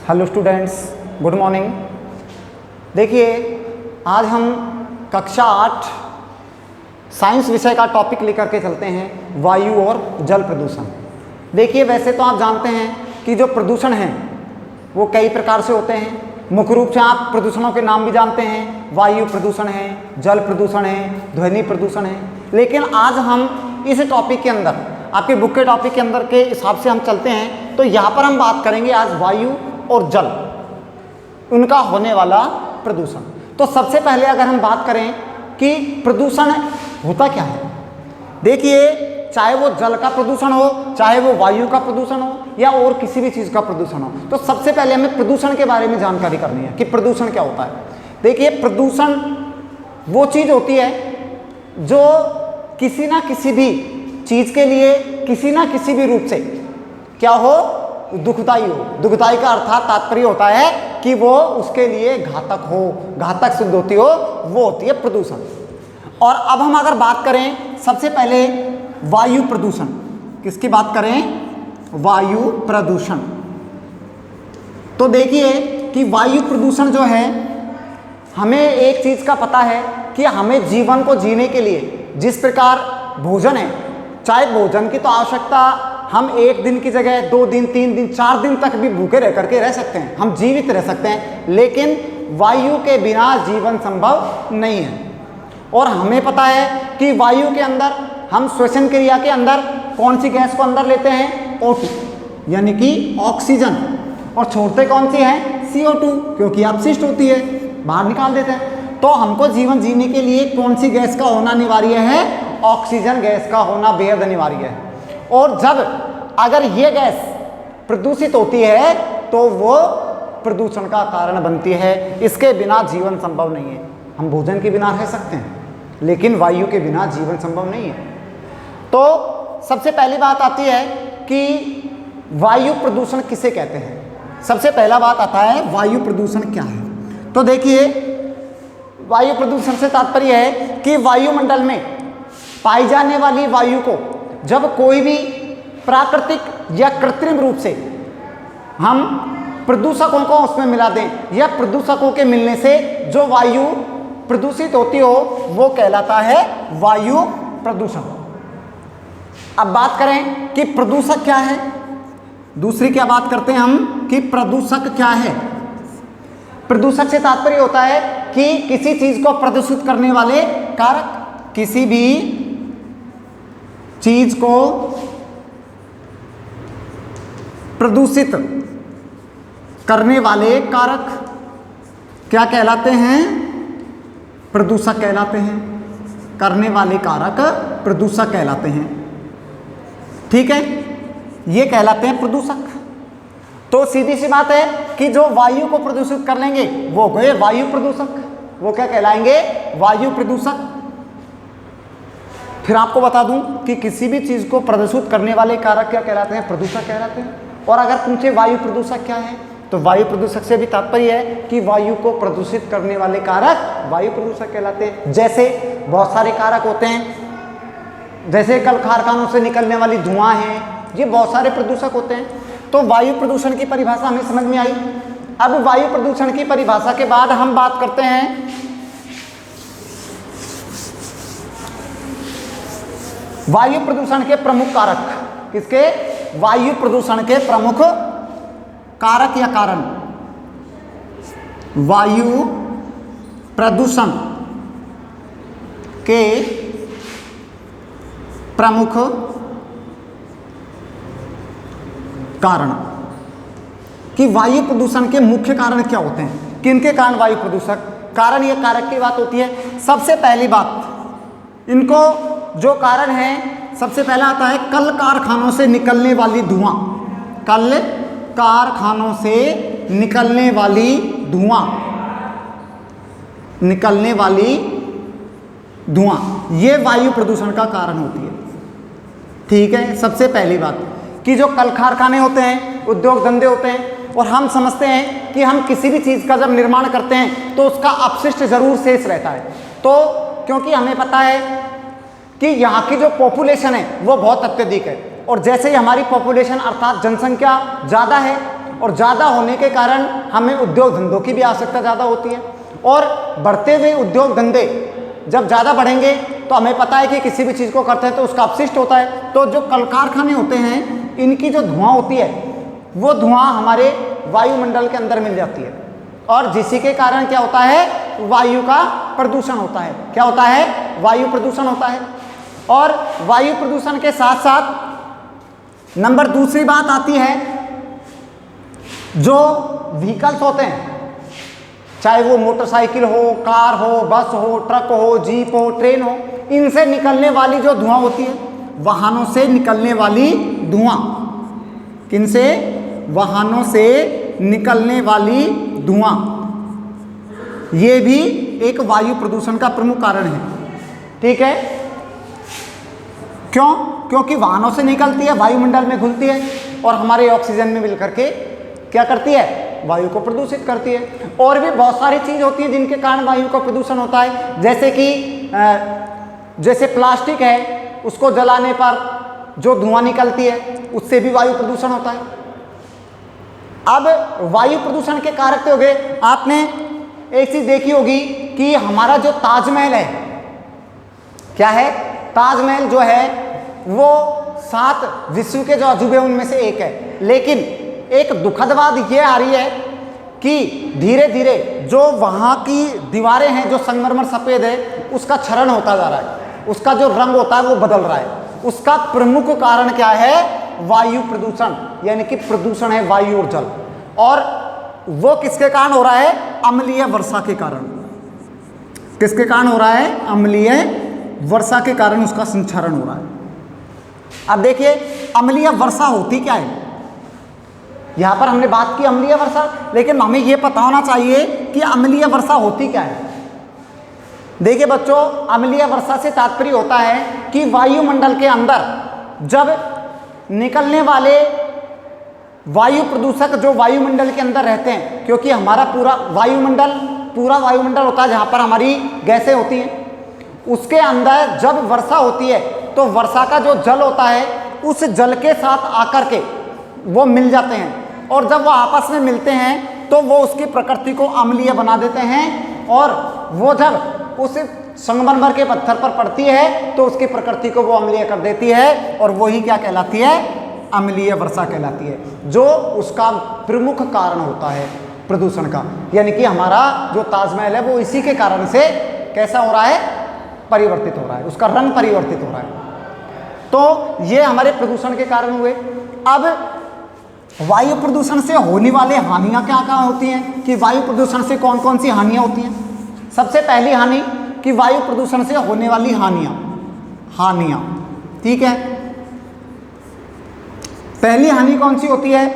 Hello students, good morning. देखिए, आज हम कक्षा 8 साइंस विषय का टॉपिक लेकर के चलते हैं, वायु और जल प्रदूषण। देखिए, वैसे तो आप जानते हैं कि जो प्रदूषण है वो कई प्रकार से होते हैं। मुख्य रूप से आप प्रदूषणों के नाम भी जानते हैं, वायु प्रदूषण है, जल प्रदूषण है, ध्वनि प्रदूषण है। लेकिन आज हम इस टॉपिक के अंदर, आपके बुक के टॉपिक के अंदर के हिसाब से हम चलते हैं, तो यहाँ पर हम बात करेंगे आज वायु और जल, उनका होने वाला प्रदूषण। तो सबसे पहले अगर हम बात करें कि प्रदूषण होता क्या है, देखिए, चाहे वो जल का प्रदूषण हो, चाहे वो वायु का प्रदूषण हो, या और किसी भी चीज़ का प्रदूषण हो, तो सबसे पहले हमें प्रदूषण के बारे में जानकारी करनी है कि प्रदूषण क्या होता है। देखिए, प्रदूषण वो चीज़ होती है जो किसी ना किसी भी चीज़ के लिए किसी ना किसी भी रूप से क्या हो, दुखदाई हो। दुखदाई का अर्थात तात्पर्य होता है कि वो उसके लिए घातक हो, घातक सिद्ध होती हो, वो होती है प्रदूषण। और अब हम अगर बात करें सबसे पहले वायु प्रदूषण, किसकी बात करें, वायु प्रदूषण। तो देखिए कि वायु प्रदूषण जो है, हमें एक चीज़ का पता है कि हमें जीवन को जीने के लिए जिस प्रकार भोजन है, चाहे भोजन की तो आवश्यकता, हम एक दिन की जगह 2 दिन, 3 दिन, 4 दिन तक भी भूखे रह करके रह सकते हैं, हम जीवित रह सकते हैं, लेकिन वायु के बिना जीवन संभव नहीं है। और हमें पता है कि वायु के अंदर हम श्वसन क्रिया के अंदर कौन सी गैस को अंदर लेते हैं, O2 यानी कि ऑक्सीजन, और छोड़ते कौन सी है, CO2, क्योंकि अपशिष्ट होती है, बाहर निकाल देते हैं। तो हमको जीवन जीने के लिए कौन सी गैस का होना अनिवार्य है, ऑक्सीजन गैस का होना बेहद अनिवार्य है। और जब अगर ये गैस प्रदूषित होती है तो वो प्रदूषण का कारण बनती है। इसके बिना जीवन संभव नहीं है। हम भोजन के बिना रह सकते हैं, लेकिन वायु के बिना जीवन संभव नहीं है। तो सबसे पहली बात आती है कि वायु प्रदूषण किसे कहते हैं। सबसे पहला बात आता है वायु प्रदूषण क्या है। तो देखिए, वायु प्रदूषण से तात्पर्य है कि वायुमंडल में पाई जाने वाली वायु को जब कोई भी प्राकृतिक या कृत्रिम रूप से हम प्रदूषकों को उसमें मिला दें, या प्रदूषकों के मिलने से जो वायु प्रदूषित होती हो, वो कहलाता है वायु प्रदूषण। अब बात करें कि प्रदूषक क्या है, दूसरी क्या बात करते हैं हम कि प्रदूषक क्या है। प्रदूषक से तात्पर्य होता है कि किसी चीज को प्रदूषित करने वाले कारक, किसी भी चीज को प्रदूषित करने वाले कारक क्या कहलाते हैं, प्रदूषक कहलाते हैं। करने वाले कारक प्रदूषक कहलाते हैं, ठीक है, ये कहलाते हैं प्रदूषक। तो सीधी सी बात है कि जो वायु को प्रदूषित कर लेंगे वो गए वायु प्रदूषक, वो क्या कहलाएंगे, वायु प्रदूषक। फिर आपको बता दूं कि किसी भी चीज को प्रदूषित करने वाले कारक क्या कहलाते हैं, प्रदूषक कहलाते हैं। और अगर पूछे वायु प्रदूषक क्या है, तो वायु प्रदूषक से भी तात्पर्य है कि वायु को प्रदूषित करने वाले कारक वायु प्रदूषक कहलाते हैं। जैसे बहुत सारे कारक होते हैं, जैसे कल कारखानों से निकलने वाली धुआं है, ये बहुत सारे प्रदूषक होते हैं। तो वायु प्रदूषण की परिभाषा हमें समझ में आई। अब वायु प्रदूषण की परिभाषा के बाद हम बात करते हैं वायु प्रदूषण के प्रमुख कारक। किसके, वायु प्रदूषण के प्रमुख कारक या कारण। वायु प्रदूषण के प्रमुख कारण, कि वायु प्रदूषण के मुख्य कारण क्या होते हैं, किनके कारण वायु प्रदूषक, कारण या कारक की बात होती है। सबसे पहली बात, इनको जो कारण है, सबसे पहला आता है कल कारखानों से निकलने वाली धुआं। कल कारखानों से निकलने वाली धुआं, निकलने वाली धुआं, ये वायु प्रदूषण का कारण होती है, ठीक है। सबसे पहली बात कि जो कल कारखाने होते हैं, उद्योग धंधे होते हैं, और हम समझते हैं कि हम किसी भी चीज़ का जब निर्माण करते हैं तो उसका अपशिष्ट जरूर शेष रहता है। तो क्योंकि हमें पता है कि यहाँ की जो पॉपुलेशन है वो बहुत अत्यधिक है, और जैसे ही हमारी पॉपुलेशन अर्थात जनसंख्या ज़्यादा है, और ज़्यादा होने के कारण हमें उद्योग धंधों की भी आवश्यकता ज़्यादा होती है। और बढ़ते हुए उद्योग धंधे जब ज़्यादा बढ़ेंगे तो हमें पता है कि किसी भी चीज़ को करते हैं तो उसका अपशिष्ट होता है। तो जो कल कारखाने होते हैं, इनकी जो धुआं होती है वो धुआं हमारे वायुमंडल के अंदर मिल जाती है, और जिसी के कारण क्या होता है, वायु का प्रदूषण होता है। क्या होता है, वायु प्रदूषण होता है। और वायु प्रदूषण के साथ साथ नंबर दूसरी बात आती है, जो व्हीकल्स होते हैं, चाहे वो मोटरसाइकिल हो, कार हो, बस हो, ट्रक हो, जीप हो, ट्रेन हो, इनसे निकलने वाली जो धुआं होती है, वाहनों से निकलने वाली धुआं, किनसे, वाहनों से निकलने वाली धुआं, ये भी एक वायु प्रदूषण का प्रमुख कारण है। ठीक है, क्यों? क्योंकि वाहनों से निकलती है, वायुमंडल में घुलती है और हमारे ऑक्सीजन में मिलकर के क्या करती है, वायु को प्रदूषित करती है। और भी बहुत सारी चीज़ होती है जिनके कारण वायु का प्रदूषण होता है, जैसे कि जैसे प्लास्टिक है, उसको जलाने पर जो धुआं निकलती है उससे भी वायु प्रदूषण होता है। अब वायु प्रदूषण के कारक हो गए, आपने एक चीज देखी होगी कि हमारा जो ताजमहल है, क्या है, ताजमहल जो है वो 7 विश्व के जो अजूबे उनमें से एक है। लेकिन एक दुखद बात ये आ रही है कि धीरे धीरे जो वहाँ की दीवारें हैं, जो संगमरमर सफ़ेद है, उसका क्षरण होता जा रहा है, उसका जो रंग होता है वो बदल रहा है। उसका प्रमुख कारण क्या है, वायु प्रदूषण, यानी कि प्रदूषण है वायु और जल। और वो किसके कारण हो रहा है, अम्लीय वर्षा के कारण। किसके कारण हो रहा है, अम्लीय वर्षा के कारण उसका संचरण हो रहा है। अब देखिए अम्लीय वर्षा होती क्या है, यहां पर हमने बात की अम्लीय वर्षा, लेकिन हमें यह पता होना चाहिए कि अम्लीय वर्षा होती क्या है। देखिए बच्चों, अम्लीय वर्षा से तात्पर्य होता है कि वायुमंडल के अंदर जब निकलने वाले वायु प्रदूषक जो वायुमंडल के अंदर रहते हैं, क्योंकि हमारा पूरा वायुमंडल होता है जहां पर हमारी गैसें होती हैं, उसके अंदर जब वर्षा होती है तो वर्षा का जो जल होता है उस जल के साथ आकर के वो मिल जाते हैं, और जब वो आपस में मिलते हैं तो वो उसकी प्रकृति को अम्लीय बना देते हैं, और वो जब उस संगमरमर के पत्थर पर पड़ती है तो उसकी प्रकृति को वो अम्लीय कर देती है, और वही क्या कहलाती है, अम्लीय वर्षा कहलाती है, जो उसका प्रमुख कारण होता है प्रदूषण का। यानी कि हमारा जो ताजमहल है वो इसी के कारण से कैसा हो रहा है, परिवर्तित हो रहा है, उसका रंग परिवर्तित हो रहा है। तो ये हमारे प्रदूषण के कारण हुए। अब वायु प्रदूषण से होने वाले हानियां क्या क्या होती हैं, कि वायु प्रदूषण से कौन कौन सी हानियां होती हैं। सबसे पहली हानि कि वायु प्रदूषण से होने वाली हानियां, ठीक है। पहली हानि कौन सी होती है,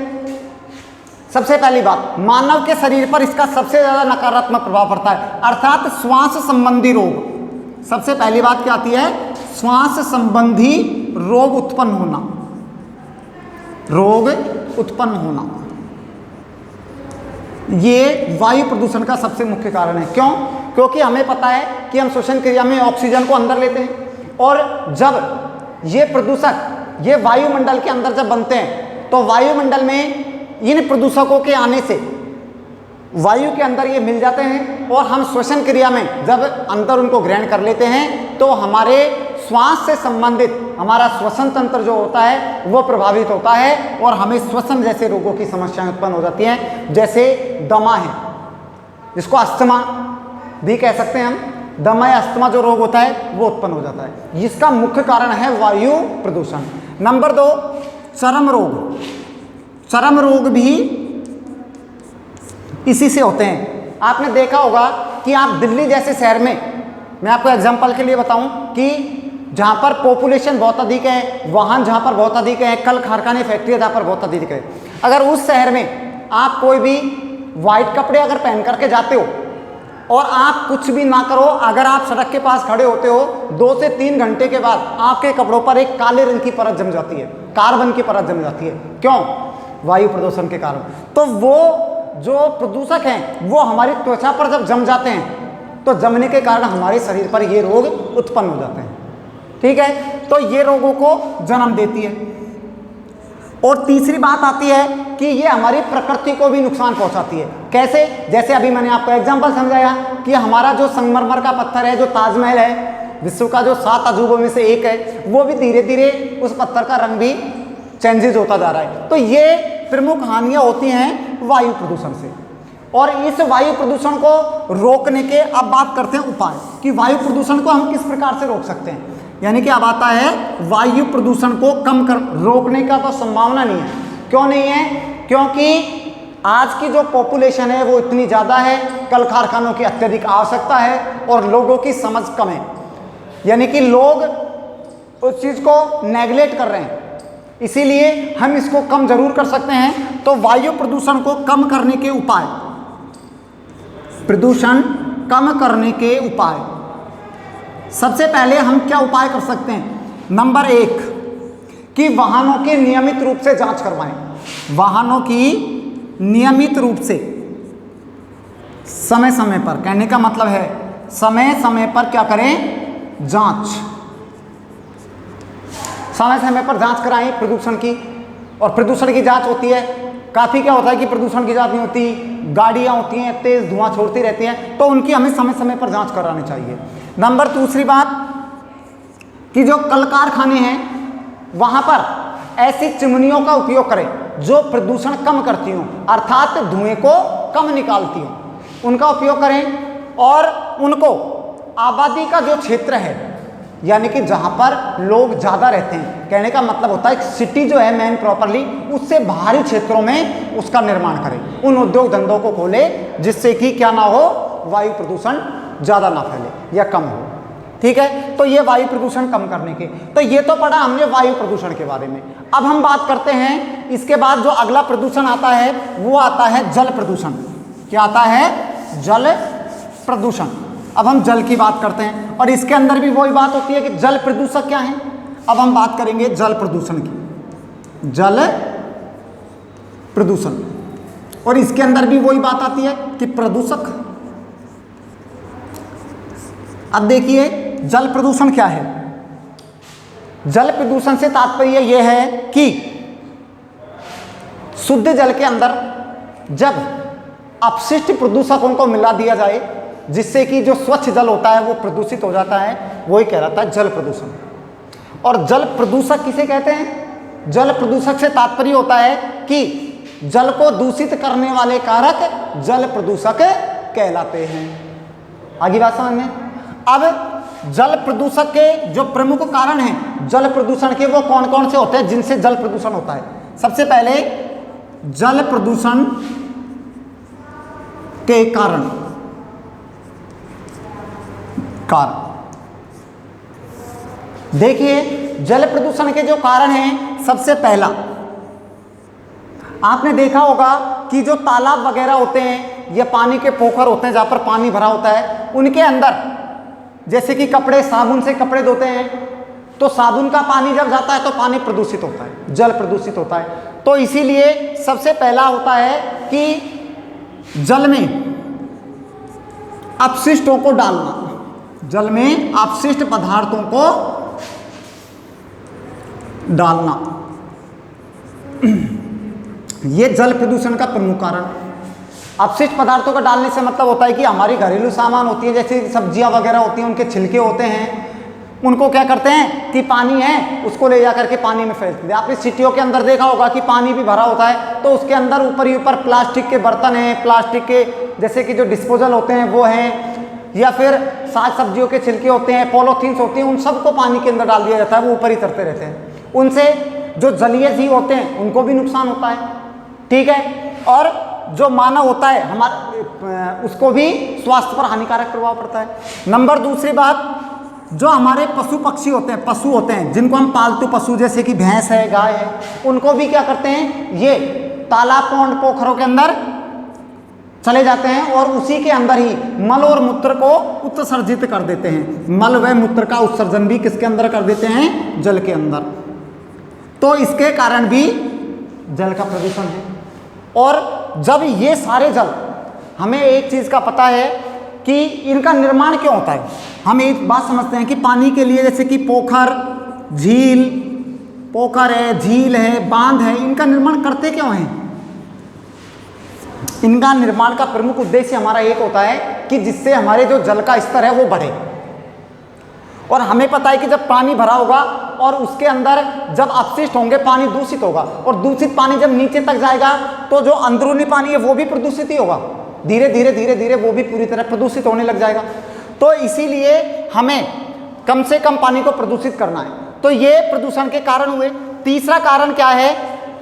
सबसे पहली बात, मानव के शरीर पर इसका सबसे ज्यादा नकारात्मक प्रभाव पड़ता है, अर्थात श्वास संबंधी रोग। सबसे पहली बात क्या आती है, श्वास संबंधी रोग उत्पन्न होना, ये वायु प्रदूषण का सबसे मुख्य कारण है। क्यों? क्योंकि हमें पता है कि हम श्वसन क्रिया में ऑक्सीजन को अंदर लेते हैं, और जब ये प्रदूषक ये वायुमंडल के अंदर जब बनते हैं तो वायुमंडल में इन प्रदूषकों के आने से वायु के अंदर ये मिल जाते हैं, और हम श्वसन क्रिया में जब अंदर उनको ग्रहण कर लेते हैं तो हमारे श्वास से संबंधित हमारा श्वसन तंत्र जो होता है वो प्रभावित होता है, और हमें श्वसन जैसे रोगों की समस्याएं उत्पन्न हो जाती हैं, जैसे दमा है, जिसको अस्थमा भी कह सकते हैं हम, दमा या अस्थमा जो रोग होता है वो उत्पन्न हो जाता है। इसका मुख्य कारण है वायु प्रदूषण। नंबर 2, चर्म रोग भी इसी से होते हैं। आपने देखा होगा कि आप दिल्ली जैसे शहर में, मैं आपको एग्जांपल के लिए बताऊं कि जहां पर पॉपुलेशन बहुत अधिक है, वाहन जहां पर बहुत अधिक है, कल कारखाने फैक्ट्री जहां पर बहुत अधिक है, अगर उस शहर में आप कोई भी वाइट कपड़े अगर पहन करके जाते हो और आप कुछ भी ना करो, अगर आप सड़क के पास खड़े होते हो 2 से 3 घंटे के बाद आपके कपड़ों पर एक काले रंग की परत जम जाती है, कार्बन की परत जम जाती है। क्यों? वायु प्रदूषण के कारण। तो वो जो प्रदूषक हैं वो हमारी त्वचा पर जब जम जाते हैं तो जमने के कारण हमारे शरीर पर ये रोग उत्पन्न हो जाते हैं, ठीक है। तो ये रोगों को जन्म देती है। और तीसरी बात आती है कि ये हमारी प्रकृति को भी नुकसान पहुंचाती है। कैसे? जैसे अभी मैंने आपको एग्जांपल समझाया कि हमारा जो संगमरमर का पत्थर है, जो ताजमहल है, विश्व का जो 7 अजूबों में से एक है, वो भी धीरे धीरे उस पत्थर का रंग भी चेंजेस होता जा रहा है। तो ये प्रमुख हानियां होती हैं वायु प्रदूषण से। और इस वायु प्रदूषण को रोकने के अब बात करते हैं उपाय कि वायु प्रदूषण को हम किस प्रकार से रोक सकते हैं। यानी कि अब आता है वायु प्रदूषण को कम कर रोकने का तो संभावना नहीं है। क्यों नहीं है? क्योंकि आज की जो पॉपुलेशन है वो इतनी ज़्यादा है, कल कारखानों की अत्यधिक आवश्यकता है और लोगों की समझ कम है। यानी कि लोग उस चीज़ को नेगलेक्ट कर रहे हैं, इसीलिए हम इसको कम जरूर कर सकते हैं। तो वायु प्रदूषण को कम करने के उपाय, प्रदूषण कम करने के उपाय, सबसे पहले हम क्या उपाय कर सकते हैं? नंबर 1 कि वाहनों की नियमित रूप से जांच करवाएं। वाहनों की नियमित रूप से समय समय पर, कहने का मतलब है समय समय पर क्या करें? जांच, समय समय पर जांच कराएं प्रदूषण की। और प्रदूषण की जांच होती है, काफ़ी क्या होता है कि प्रदूषण की जांच नहीं होती, गाड़ियां होती हैं तेज धुआं छोड़ती रहती हैं, तो उनकी हमें समय समय पर जांच करानी चाहिए। नंबर दूसरी बात कि जो कल कारखाने हैं वहां पर ऐसी चिमनियों का उपयोग करें जो प्रदूषण कम करती हों, अर्थात धुएं को कम निकालती हों, उनका उपयोग करें। और उनको आबादी का जो क्षेत्र है, यानी कि जहां पर लोग ज़्यादा रहते हैं, कहने का मतलब होता है सिटी जो है मेन प्रॉपरली, उससे बाहरी क्षेत्रों में उसका निर्माण करें, उन उद्योग धंधों को खोले जिससे कि क्या ना हो, वायु प्रदूषण ज़्यादा ना फैले या कम हो। ठीक है, तो ये वायु प्रदूषण कम करने के, तो ये तो पढ़ा हमने वायु प्रदूषण के बारे में। अब हम बात करते हैं इसके बाद जो अगला प्रदूषण आता है वो आता है जल प्रदूषण। क्या आता है? जल प्रदूषण। अब हम जल की बात करते हैं और इसके अंदर भी वही बात होती है कि जल प्रदूषक क्या है। अब हम बात करेंगे जल प्रदूषण की, जल प्रदूषण, और इसके अंदर भी वही बात आती है कि प्रदूषक। अब देखिए जल प्रदूषण क्या है। जल प्रदूषण से तात्पर्य यह है कि शुद्ध जल के अंदर जब अपशिष्ट प्रदूषकों को मिला दिया जाए जिससे कि जो स्वच्छ जल होता है वो प्रदूषित हो जाता है, वही कहलाता है जल प्रदूषण। और जल प्रदूषक किसे कहते हैं? जल प्रदूषक से तात्पर्य होता है कि जल को दूषित करने वाले कारक जल प्रदूषक कहलाते हैं। आगे बात समझ में? अब जल प्रदूषक के जो प्रमुख कारण हैं जल प्रदूषण के, वो कौन कौन से होते हैं जिनसे जल प्रदूषण होता है? सबसे पहले जल प्रदूषण के कारण देखिए, जल प्रदूषण के जो कारण हैं, सबसे पहला आपने देखा होगा कि जो तालाब वगैरह होते हैं या पानी के पोखर होते हैं जहां पर पानी भरा होता है, उनके अंदर जैसे कि कपड़े, साबुन से कपड़े धोते हैं, तो साबुन का पानी जब जाता है तो पानी प्रदूषित होता है, जल प्रदूषित होता है। तो इसीलिए सबसे पहला होता है कि जल में अपशिष्टों को डालना, जल में अपशिष्ट पदार्थों को डालना, यह जल प्रदूषण का प्रमुख कारण। अपशिष्ट पदार्थों को डालने से मतलब होता है कि हमारी घरेलू सामान होती है, जैसे सब्जियां वगैरह होती हैं, उनके छिलके होते हैं, उनको क्या करते हैं कि पानी है उसको ले जा करके पानी में फेंक देते हैं। आपने सिटियों के अंदर देखा होगा कि पानी भी भरा होता है तो उसके अंदर ऊपर ही ऊपर प्लास्टिक के बर्तन हैं, प्लास्टिक के जैसे कि जो डिस्पोजल होते हैं वो हैं, या फिर साग सब्जियों के छिलके होते हैं, पॉलीथीन्स होती हैं, उन सबको पानी के अंदर डाल दिया जाता है, वो ऊपर ही तरते रहते हैं। उनसे जो जलीय जीव होते हैं उनको भी नुकसान होता है। ठीक है, और जो मानव होता है हमारा, उसको भी स्वास्थ्य पर हानिकारक प्रभाव पड़ता है। नंबर दूसरी बात, जो हमारे पशु पक्षी होते हैं, पशु होते हैं जिनको हम पालतू पशु जैसे कि भैंस है, गाय है, उनको भी क्या करते हैं, ये तालाब, पौंड, पोखरों के अंदर चले जाते हैं और उसी के अंदर ही मल और मूत्र को उत्सर्जित कर देते हैं। मल व मूत्र का उत्सर्जन भी किसके अंदर कर देते हैं? जल के अंदर। तो इसके कारण भी जल का प्रदूषण है। और जब ये सारे जल, हमें एक चीज़ का पता है कि इनका निर्माण क्यों होता है। हम एक बात समझते हैं कि पानी के लिए जैसे कि पोखर, झील, पोखर है, झील है, बांध है, इनका निर्माण करते क्यों हैं? इनका निर्माण का प्रमुख उद्देश्य हमारा एक होता है कि जिससे हमारे जो जल का स्तर है वो बढ़े। और हमें पता है कि जब पानी भरा होगा और उसके अंदर जब अपशिष्ट होंगे पानी दूषित होगा, और दूषित पानी जब नीचे तक जाएगा तो जो अंदरूनी पानी है वो भी प्रदूषित ही होगा, धीरे धीरे धीरे धीरे वो भी पूरी तरह प्रदूषित होने लग जाएगा। तो इसीलिए हमें कम से कम पानी को प्रदूषित करना है। तो ये प्रदूषण के कारण हुए। तीसरा कारण क्या है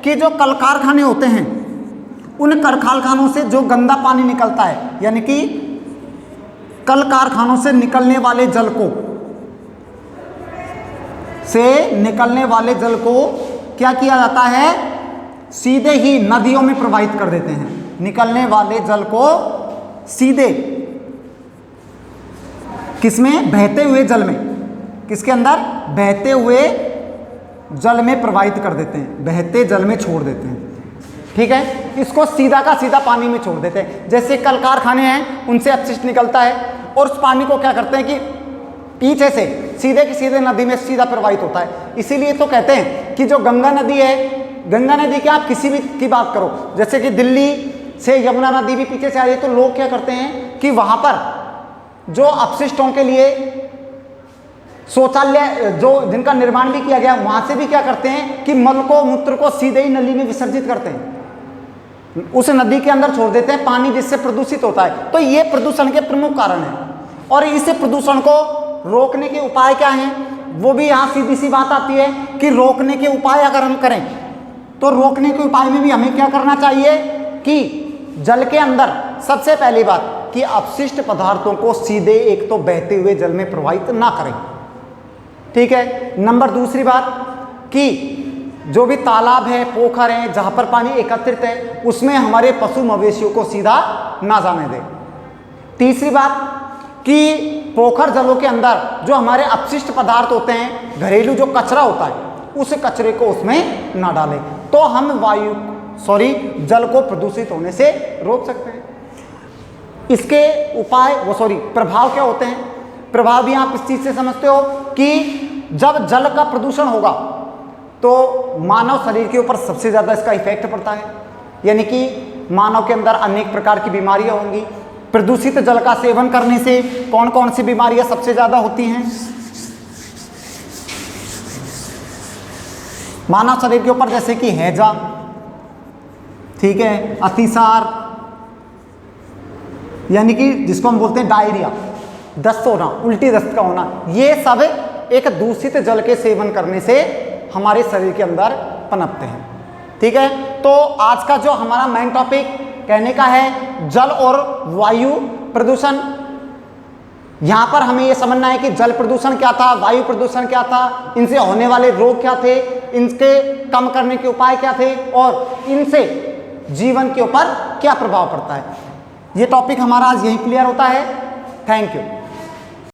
कि जो कल कारखाने होते हैं उन कारखानों से जो गंदा पानी निकलता है, यानी कि कल कारखानों से निकलने वाले जल को क्या किया जाता है, सीधे ही नदियों में प्रवाहित कर देते हैं। निकलने वाले जल को सीधे किसमें, बहते हुए जल में, किसके अंदर, बहते हुए जल में प्रवाहित कर देते हैं, बहते जल में छोड़ देते हैं। ठीक है, इसको सीधा का सीधा पानी में छोड़ देते हैं। जैसे कल कारखाने हैं, उनसे अपशिष्ट निकलता है और उस पानी को क्या करते हैं कि पीछे से सीधे की सीधे नदी में सीधा प्रवाहित होता है। इसीलिए तो कहते हैं कि जो गंगा नदी है, गंगा नदी की आप किसी भी की बात करो, जैसे कि दिल्ली से यमुना नदी भी पीछे से आ रही है, तो लोग क्या करते हैं कि वहां पर जो अपशिष्टों के लिए शौचालय जो जिनका निर्माण भी किया गया, वहां से भी क्या करते हैं कि मल को मूत्र को सीधे ही नली में विसर्जित करते हैं, उस नदी के अंदर छोड़ देते हैं पानी, जिससे प्रदूषित होता है। तो ये प्रदूषण के प्रमुख कारण है। और इस प्रदूषण को रोकने के उपाय क्या हैं, वो भी यहाँ सीधी सी बात आती है कि रोकने के उपाय अगर हम करें तो रोकने के उपाय में भी हमें क्या करना चाहिए कि जल के अंदर सबसे पहली बात कि अपशिष्ट पदार्थों को सीधे एक तो बहते हुए जल में प्रवाहित ना करें। ठीक है, नंबर दूसरी बात कि जो भी तालाब है, पोखर है, जहां पर पानी एकत्रित है, उसमें हमारे पशु मवेशियों को सीधा ना जाने दें। तीसरी बात कि पोखर जलों के अंदर जो हमारे अपशिष्ट पदार्थ होते हैं, घरेलू जो कचरा होता है, उस कचरे को उसमें ना डालें, तो हम जल को प्रदूषित होने से रोक सकते हैं। इसके उपाय प्रभाव क्या होते हैं? प्रभाव भी आप इस चीज से समझते हो कि जब जल का प्रदूषण होगा तो मानव शरीर के ऊपर सबसे ज्यादा इसका इफेक्ट पड़ता है, यानी कि मानव के अंदर अनेक प्रकार की बीमारियां होंगी। प्रदूषित जल का सेवन करने से कौन कौन सी बीमारियां सबसे ज्यादा होती हैं मानव शरीर के ऊपर? जैसे कि हैजा, ठीक है, अतिसार, यानी कि जिसको हम बोलते हैं डायरिया, दस्त होना, उल्टी दस्त का होना, ये सब एक दूषित जल के सेवन करने से हमारे शरीर के अंदर पनपते हैं। ठीक है, तो आज का जो हमारा मेन टॉपिक कहने का है जल और वायु प्रदूषण। यहां पर हमें यह समझना है कि जल प्रदूषण क्या था, वायु प्रदूषण क्या था, इनसे होने वाले रोग क्या थे, इनके कम करने के उपाय क्या थे, और इनसे जीवन के ऊपर क्या प्रभाव पड़ता है। यह टॉपिक हमारा आज यही क्लियर होता है। Thank you.